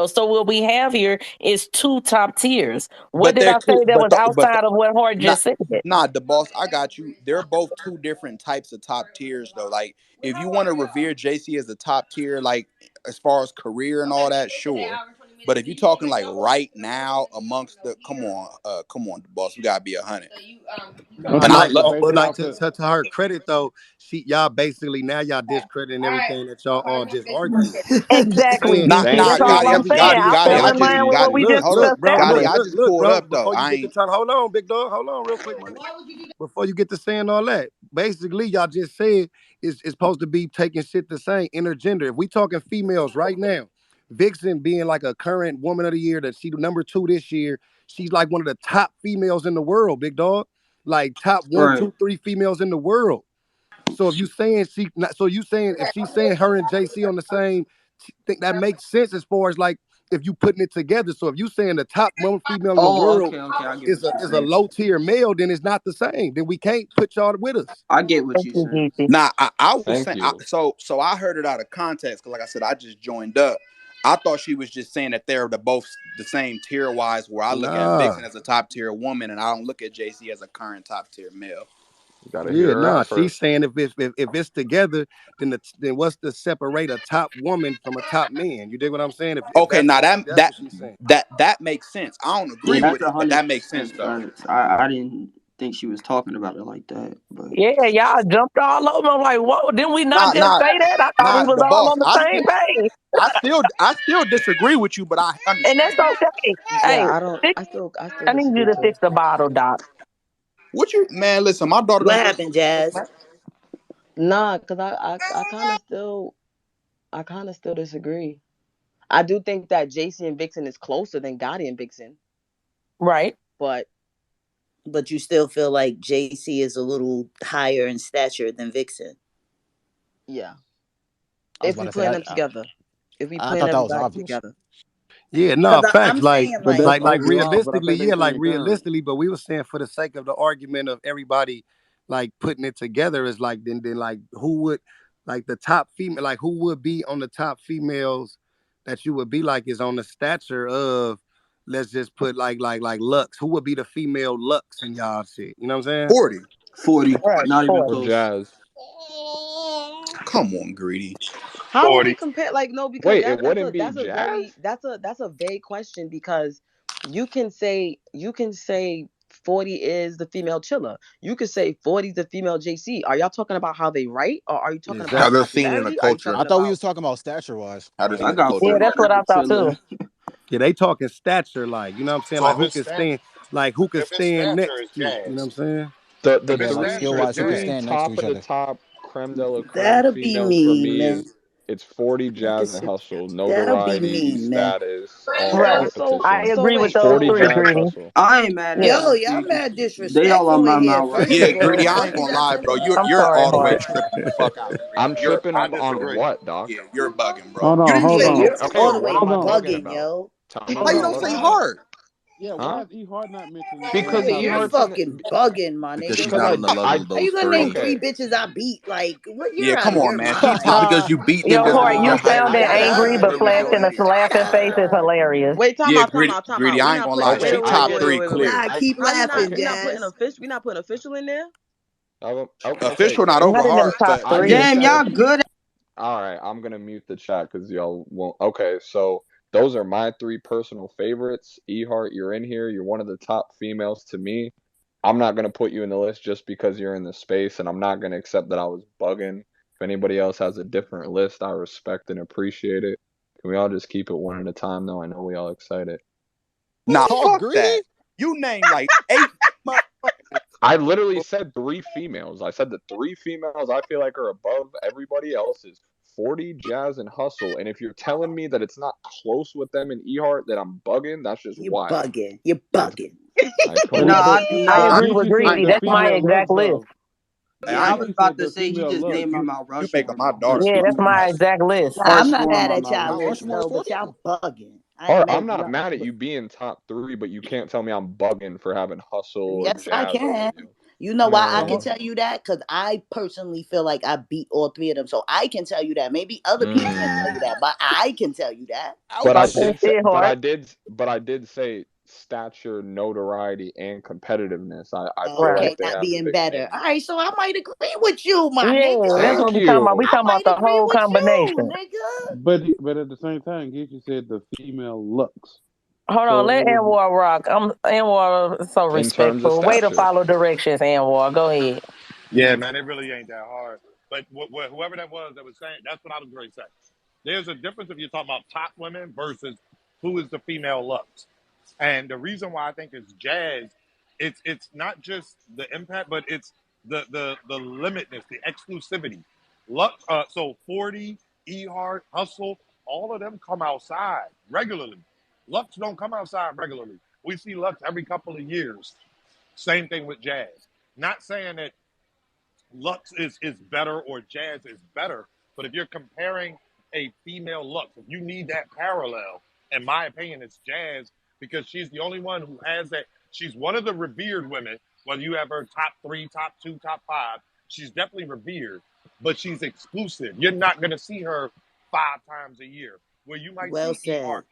So what we have here is two top tiers. What But did they're I say two. that was outside of what Hart Not just said? nah, the boss. I got you. They're both two different types of top tiers, though. Like, if you want to revere JC as a top tier, like as far as career and all that, sure. But if you're talking like right now amongst the, come on, the boss. We gotta be 100. No, And you I have to love. base But it like off of. to her credit though, y'all basically now y'all discrediting everything that y'all all just argued. She Exactly, saying Nah, Geeky. Thank nah, That's all you. I'm saying. I Gotti. fell I in just line with what Gotti. we just Hold up, bro, Gotti. established. I just pulled bro. up though. Before you I get to ain't. trying, hold on, big dog, hold on, real quick, my nigga. Before you get to saying all that, basically y'all just said it's supposed to be taking shit the same intergender. If we talking females right now, Vixen being like a current woman of the year, that she number 2 this year, she's like one of the top females in the world, big dog. Like top one, Right. two, three females in the world. So if you saying so you saying if she's saying her and JC on the same, think that makes sense as far as like if you putting it together. So if you saying the top one female in the Oh, world okay, okay. I get is what you're a saying. low tier male, then it's not the same. Then we can't put y'all with us. I get what Thank you're you, saying. Geeky. Nah, I was Thank saying. you. So I heard it out of context because, like I said, I just joined up. I thought she was just saying that they're both the same tier wise. Where I look at Nah. Vixen as a top tier woman, and I don't look at JC as a current top tier male. You gotta Yeah, hear her nah. out She's first. saying if it's together, then what's to separate a top woman from a top man? You dig what I'm saying? If Okay, that's now that's what she's saying. that makes sense. I don't Yeah, agree that's with it, a but hundred that makes sense percent though. facts. I didn't think she was talking about it like that, but Yeah, y'all jumped all over. I'm like, whoa, didn't we not Nah, just nah, say that? I thought we nah. was The all boss. on the same page. I still disagree with you, but I And that's understand. okay. Hey, Yeah, I don't. fix, I still I need you disagree to too. fix the bottle, Doc. What you man? Listen, my daughter What don't drink happened, milk. She drink Jazz? milk. Nah, cause I kind of still disagree. I do think that JC and Vixen is closer than Gotti and Vixen, Right. but But you still feel like JC is a little higher in stature than Vixen. yeah, I was if about we to say putting that. them together, if we I putting thought that was everybody obvious. together, Yeah, Because no, I'm facts. saying But that's Like overall. But I realistically, think they yeah, like saying currently. realistically, but we were saying for the sake of the argument of everybody like putting it together is like then like who would like the top female like who would be on the top females that you would be like is on the stature of let's just put like Lux. Who would be the female Lux in y'all shit? You know what I'm saying? 40. 40, Right. not even Or 40. close. Jazz. Come on, greedy. how would we 40. compare? Like, no, because Wait, that it that's wouldn't a be that's a very Jazz? that's a vague question because you can say 40 is the female chiller. You could say 40 is the female JC. Are y'all talking about how they write, or are you talking How about they're Exactly. seen in the popularity? Are you I culture. talking thought we about was talking about stature wise, How they're but seen I in the got Yeah, culture. 40 that's what as I a thought chiller. too. Yeah, they talking stature, like, you know what I'm saying? So Like if who it's can stat, stand if it's next to, you know what jazz, I'm saying? The if yeah, it's like three skill stature, the it's wise, who could three jazz. stand next to top each of the other? top creme de la creme That'll be females for mean, me man. is it's 40 Like I Jazz and said, Hustle. that'll be Notoriety, mean, man. status, all Right. so I competition. so agree with wait those 40 so three, Jazz Greedy. Hustle. I ain't mad at Yeah. Yo, that, y'all G, 'cause mad they all on disrespectful my in here. mouth right First Yeah, of now. all, greedy. I why ain't you gonna gotta lie, send bro. me all I'm You're that? sorry, all the way Hart. tripping the fuck out, greedy. I'm You're tripping I on disagree. what, Doc? yeah, you're bugging, bro. Hold You on, didn't You hold say said on, you're Hart. Okay, all the what way am I hold on. bugging bugging, about? yo. Tell me Why what you I'm don't say bugging Why? about. Hart? Yeah, why Huh? is E Hart not mentioned Because Nigga, in E you're here? Hart's in the, fucking bugging, my Because nigga. she's because not on the Like, level I of how you those gonna name three. okay. 3 bitches I beat? Like, what? Yeah, You're out come of on, your man. She mind. top because you beat them Yo, doesn't Hart, mean you your Nah, height sounding is shut better. angry, up. but Here we flashing go. the laughing Shut face is up. hilarious. wait, time Yeah, out, time greedy, out, time greedy. out. We I ain't not gonna putting lie. wait Okay, She wait I wait top wait get wait it. three wait wait wait. clear. Nah, keep How you not laughing, we not putting Jazz. a fish? We not putting official in there? Okay, Official, not so over Not in them Hart, top but I three. just Damn, said, y'all good. all right, I'm gonna mute the chat because y'all won't. Okay, so those are my three personal favorites. Ehart, you're in here. You're one of the top females to me. I'm not gonna put you in the list just because you're in the space, and I'm not gonna accept that I was bugging. If anybody else has a different list, I respect and appreciate it. Can we all just keep it one at a time, though? I know we all excited. nah, Talk fuck greedy? that. You named like 8 motherfuckers. I literally said three females. I said the three females I feel like are above everybody else is 40, Jazz, and Hustle. And if you're telling me that it's not close with them and Ehart, that I'm bugging, that's just You wild. bugging. You're That's bugging. I But totally Nah, I nah. agree with Geechee said Greedy. the That's my female exact Lux list. though. I Yeah, I ain't was Geechee about said to the say he female just Lux. named my you Mount you making Rushmore my though. daughter Yeah, start that's with my that. exact list. Nah, I'm not Rushmore, mad my at Mount y'all Mount list, Rushmore Rushmore. is though, but 40. y'all bugging. I ain't Or mad I'm at not nothing. mad at you being top three, but you can't tell me I'm bugging for having Hustle or Yes, I Jazz over can. you. You know why I can Mm, tell you that? Because I personally feel like I beat all three of them. So I can tell you that. Maybe other people can tell you mm. that, but I can tell you that. But I Ouch. Okay, did say, Steelheart. but I did say stature, notoriety, and competitiveness. I feel Right. like Okay, they not have the being biggest better. names. All right, so I might agree with you, my Yeah, nigga. that's what Thank we talking about. We you. I talking about might the agree whole with you, combination. nigga. But at the same time, Geechi said the female looks. Hold on, So it let would be Anwar rock. Anwar so In terms of respectful. Way to stature. follow directions, Anwar. Go ahead. Yeah, man, it really ain't that hard. But whoever that was saying, that's what I was going to say. There's a difference if you're talking about top women versus who is the female Lux. And the reason why I think it's Jazz, it's not just the impact, but it's the limitness, the exclusivity. Lux, so 40, Ehart, Hustle, all of them come outside regularly. Lux don't come outside regularly. We see Lux every couple of years. Same thing with Jazz. Not saying that Lux is better or Jazz is better. But if you're comparing a female Lux, if you need that parallel, in my opinion, it's Jazz because she's the only one who has that. She's one of the revered women, whether you have her top three, top two, top five. She's definitely revered, but she's exclusive. You're not going to see her 5 times a year, where you might Well see E said. Heart,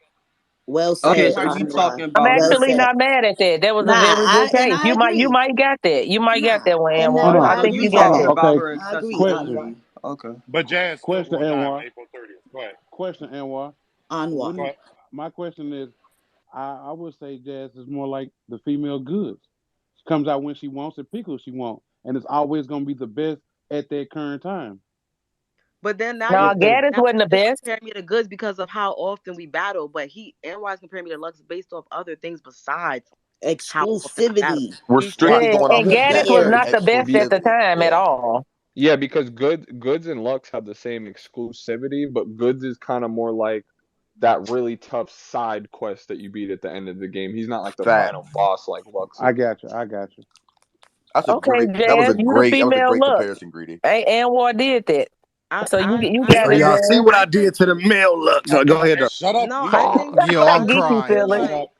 Well where you Okay, said, so might you see Anwar. talking I'm about Well actually said. not mad at that. That was a Nah, very good case. I You agree. might got that. You might got Nah, that one, and hold Anwar. I on. so think you you agree, got talking that. Anwar. about Okay, her I agree, accessibility. question, Anwar. Okay. but Jazz still question, going down Anwar, April 30th. Go ahead. question, Anwar. Anwar. Go Wouldn't ahead. my question is? I would say Jazz is more like the female goods. She comes out when she wants and pick who she wants, and it's always gonna be the best at that current time. But then now No, you're Instead of Gaddis wasn't the just best. comparing me to goods because of how often we battle. But he and Wise comparing me to Lux based off other things besides how often I battle. Exclusivity. We're He said strictly Yeah, going off and the Gaddis was generic not Revered. the best at The the exclusivity. time at Yeah. all. Yeah, because goods and Lux have the same exclusivity, but goods is kind of more like that really tough side quest that you beat at the end of the game. He's not like the Fact. final boss like Lux I is. got you, I got you. Okay, That was Jazz, a you the great female look. comparison, Greedy. Hey, Anwar did that. I So I you I got So it, think y'all see Jazz. what I I think did to the male look. So go ahead though. Shut up, no, I Geechee. think Yo, Like I'm Geeky I crying. feel feeling. Shut like up.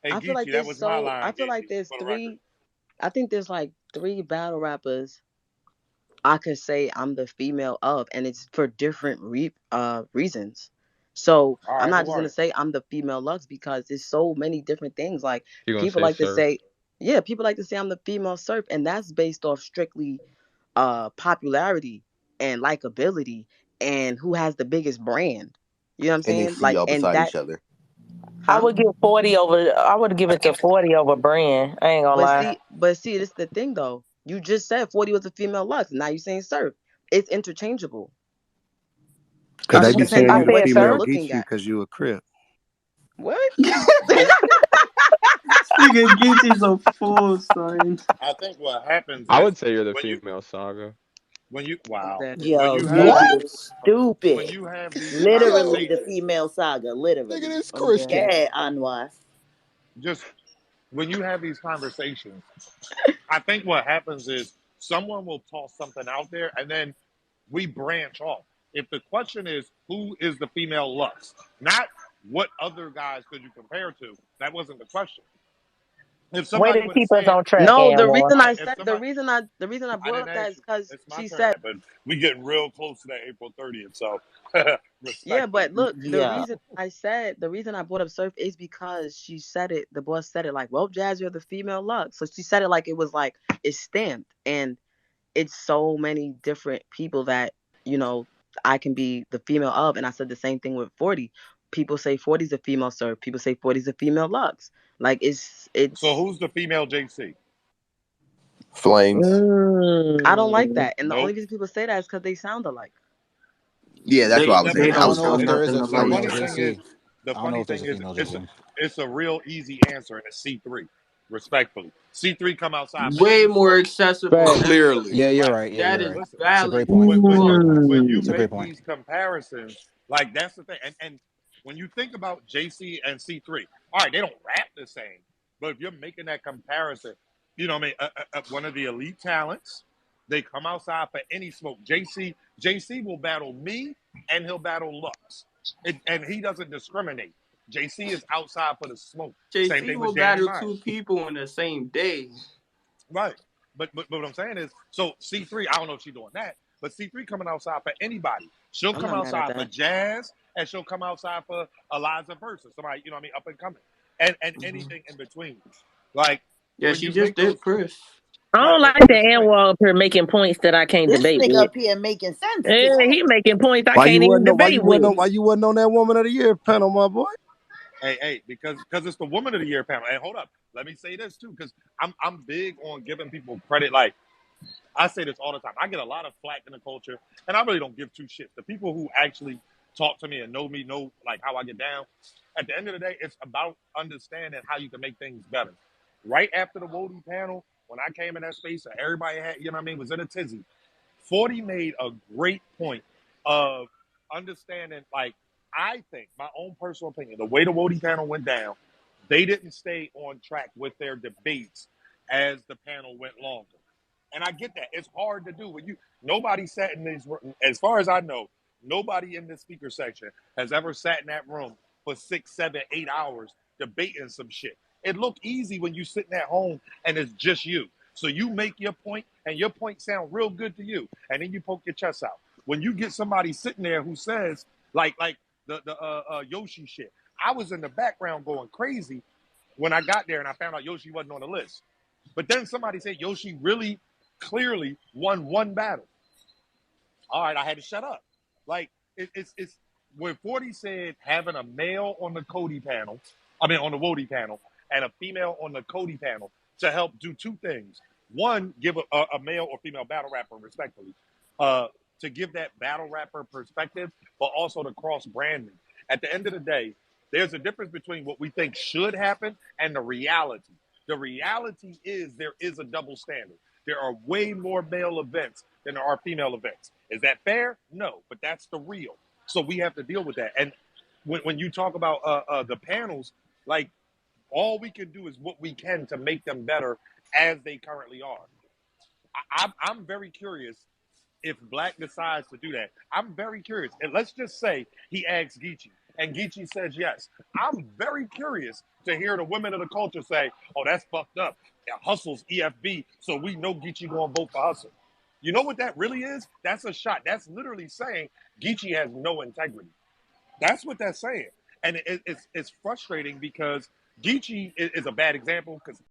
Hey, I feel like Geechee, that there's was my so line, I feel like Geechee, there's for the record. three I think there's like three battle rappers I could say I'm the female of, and it's for different reasons. So All I'm right, not who just are gonna they? say I'm the female Lux because there's so many different things. Like You're gonna people say like to Surf. say, yeah, people like to say I'm the female Surf, and that's based off strictly popularity and likability and who has the biggest brand. You know what I'm And they saying? see Like y'all and beside that, each other. I huh? would give 40 over. I would give it to 40 over Brand. I ain't gonna lie. But see, this is the thing though. You just said 40 was a female Lux, and now you're saying Surf. It's interchangeable. Cause It they just be depends saying I you on the said what you're female sir. get looking you at. because you a crip. What? Nigga, Geechi's a fool, son. I think what happens I is would say you're the when you female Saga. I'm wow, dead. when Yo, you have nigga, these you What? when stupid. you have these Literally the conversations, female saga. Nigga, Literally. this I'm Go dead. Christian. ahead, Anwar. just when you have these conversations, I think what happens is someone will toss something out there and then we branch off. If the question is who is the female Lux, not what other guys could you compare to, that wasn't the question. If Way somebody to would have keep us said, on track, No, the Anwar. reason right, I if said somebody, the reason I I brought didn't up that ask is you, because it's my she turn, said, but we getting real close to that April 30th, so yeah, respectfully. but look, Yeah. the reason I brought up Surf is because she said it, the boss said it like, well, Jazz, you're the female Lux. So she said it like it was like it's stamped. And it's so many different people that, you know, I can be the female of. And I said the same thing with 40. People say 40 is a female Surf. People say 40 is a female Lux. Like So it's who's the female JC? Flames. I don't like Mm. that. And the only Nope. reason people say that is because they sound alike. Yeah, that's what I was That, They saying. I I don't don't was know I if was sound there thinking is nothing a the alike. female funny thing is, JC. the I don't know funny if there's thing a is, female it's JC. it's a real easy answer, and it's C3. Respectfully, C3 come outside for Way any more smoke. accessible Facts. than Clearly. Yeah, you're Right. right. Yeah, that you're is right. Listen, It's a valid great as point. fuck. when you It's a great make point. these comparisons, like that's the thing, and when you think about JC and C3, all right, they don't rap the same, but if you're making that comparison, you know, what I mean, one of the elite talents, they come outside for any smoke. JC will battle me, and he'll battle Lux, and he doesn't discriminate. JC is outside for the smoke. Same JC thing with will Danny battle Myers. two people in the same day. Right. but what I'm saying is, so C3, I don't know if she's doing that, but C3 coming outside for anybody. She'll I'm come not mad at outside for that. Jazz, and she'll come outside for Eliza versus somebody, you know what I mean, up and coming, and anything in between. Like Yeah, when she you just make those, did Chris. I right? don't like And that it's like, Anwar up here making points that I can't This debate nigga with. up here making sense Yeah, today. he making points I Why you can't even wasn't on, debate with. why you wasn't on that Woman of the Year panel, my boy? hey, because it's the Woman of the Year panel. And hold up, let me say this too, because I'm big on giving people credit. Like I say this all the time. I get a lot of flack in the culture, and I really don't give two shits. The people who actually talk to me and know me know like how I get down. At the end of the day, it's about understanding how you can make things better. Right after the Wody panel, when I came in that space and everybody had, you know what I mean, was in a tizzy, 40 made a great point of understanding, like, I think, my own personal opinion, the way the Wody panel went down, they didn't stay on track with their debates as the panel went longer. And I get that. It's hard to do when nobody sat in these, as far as I know, nobody in this speaker section has ever sat in that room for 6, 7, 8 hours debating some shit. It looked easy when you sitting at home and it's just you. So you make your point and your point sound real good to you. And then you poke your chest out. When you get somebody sitting there who says, like the Yoshi shit, I was in the background going crazy when I got there and I found out Yoshi wasn't on the list. But then somebody said Yoshi really clearly won one battle. All right, I had to shut up. Like it's when 40 said having a male on the Cody panel, I mean on the Wody panel, and a female on the Cody panel to help do two things. One, give a male or female battle rapper respectfully, uh, to give that battle rapper perspective, but also to cross branding. At the end of the day, there's a difference between what we think should happen and the reality. The reality is there is a double standard. There are way more male events than there are female events. Is that fair? No, but that's the real. So we have to deal with that. And when you talk about the panels, like all we can do is what we can to make them better as they currently are. I'm very curious if Black decides to do that. I'm very curious. And let's just say he asks Geechi and Geechi says yes. I'm very curious to hear the women of the culture say, oh, that's fucked up. Yeah, Hustle's EFB, so we know Geechi going to vote for Hustle. You know what that really is? That's a shot. That's literally saying Geechi has no integrity. That's what that's saying. And it's frustrating because Geechi is a bad example because